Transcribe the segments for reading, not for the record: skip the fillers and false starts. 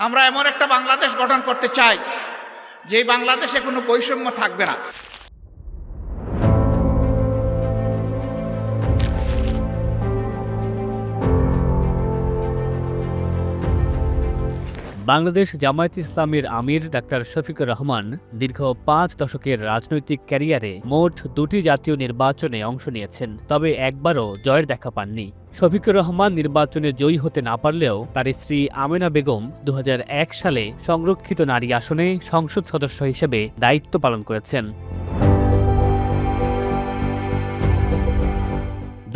আমরা এমন একটা বাংলাদেশ গঠন করতে চাই যে বাংলাদেশে কোনো বৈষম্য থাকবে না। বাংলাদেশ জামায়াতে ইসলামীর আমির ডাক্তার শফিকুর রহমান দীর্ঘ ৫ দশকের রাজনৈতিক ক্যারিয়ারে মোট ২টি জাতীয় নির্বাচনে অংশ নিয়েছেন, তবে একবারও জয়ের দেখা পাননি। শফিকুর রহমান নির্বাচনে জয়ী হতে না পারলেও তার স্ত্রী আমেনা বেগম ২০০১ সালে সংরক্ষিত নারী আসনে সংসদ সদস্য হিসেবে দায়িত্ব পালন করেছেন।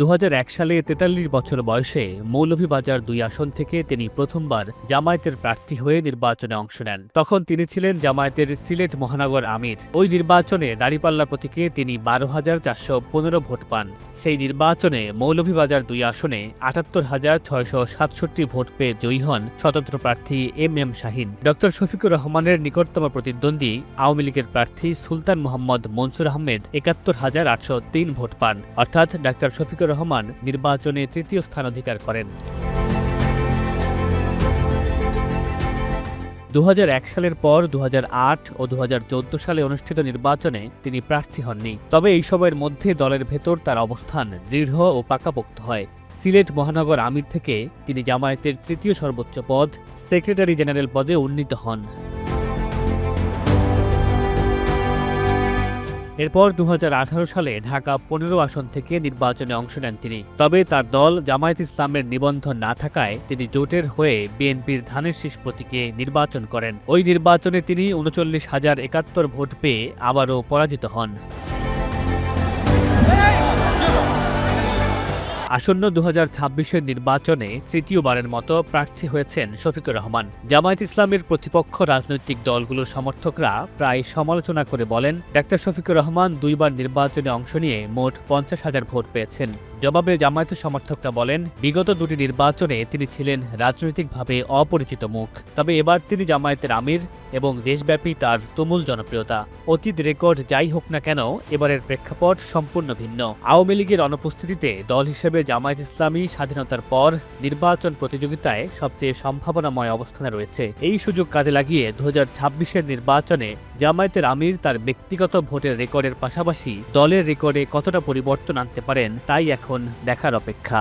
২০০১ সালে ৪৩ বছর বয়সে মৌলভীবাজার ২ আসন থেকে তিনি প্রথমবার জামায়াতের প্রার্থী হয়ে নির্বাচনে অংশ নেন। তখন তিনি ছিলেন জামায়াতের সিলেট মহানগর আমির। ওই নির্বাচনে দাঁড়িপাল্লা প্রতীকে তিনি ১২,৪১৫ ভোট পান। সেই নির্বাচনে মৌলভীবাজার ২ আসনে ৭৮,৬৬৭ ভোট পেয়ে জয়ী হন স্বতন্ত্র প্রার্থী এম শাহীন। ড শফিকুর রহমানের নিকটতম প্রতিদ্বন্দ্বী আওয়ামী লীগের প্রার্থী সুলতান মোহাম্মদ মনসুর আহমেদ ৭১,৮০৩ ভোট পান, অর্থাৎ ড শফিকুর রহমান নির্বাচনে তৃতীয় স্থান অধিকার করেন। ২০০১ সালের পর ২০০৮ ও ২০১৪ সালে অনুষ্ঠিত নির্বাচনে তিনি প্রার্থী হননি। তবে এই সময়ের মধ্যে দলের ভেতর তার অবস্থান দৃঢ় ও পাকাপোক্ত হয়। সিলেট মহানগর আমির থেকে তিনি জামায়াতের তৃতীয় সর্বোচ্চ পদ সেক্রেটারি জেনারেল পদে উন্নীত হন। এরপর ২০১৮ সালে ঢাকা ১৫ আসন থেকে নির্বাচনে অংশ নেন তিনি। তবে তার দল জামায়াত ইসলামের নিবন্ধন না থাকায় তিনি জোটের হয়ে বিএনপির ধানের শীষ প্রতীকে নির্বাচন করেন। ওই নির্বাচনে তিনি ৩৯,০৭১ ভোট পেয়ে আবারও পরাজিত হন। আসন্ন ২০২৬-এর নির্বাচনে তৃতীয়বারের মতো প্রার্থী হয়েছেন শফিকুর রহমান। জামায়াত ইসলামের প্রতিপক্ষ রাজনৈতিক দলগুলোর সমর্থকরা প্রায় সমালোচনা করে বলেন, ডাক্তার শফিকুর রহমান ২বার নির্বাচনে অংশ নিয়ে মোট ৫০,০০০ ভোট পেয়েছেন। জবাবে জামায়াতের সমর্থকরা বলেন, বিগত ২টি নির্বাচনে তিনি ছিলেন রাজনৈতিকভাবে অপরিচিত মুখ। তবে এবার তিনি জামায়াতের আমির এবং দেশব্যাপী তার তুমুল জনপ্রিয়তা। অতীত রেকর্ড যাই হোক না কেন, এবারের প্রেক্ষাপট সম্পূর্ণ ভিন্ন। আওয়ামী লীগের অনুপস্থিতিতে দল হিসেবে জামায়াত ইসলামী স্বাধীনতার পর নির্বাচন প্রতিযোগিতায় সবচেয়ে সম্ভাবনাময় অবস্থানে রয়েছে। এই সুযোগ কাজে লাগিয়ে ২০২৬-এর নির্বাচনে জামায়াতের আমির তার ব্যক্তিগত ভোটের রেকর্ডের পাশাপাশি দলের রেকর্ডে কতটা পরিবর্তন আনতে পারেন তাই এখন দেখার অপেক্ষা।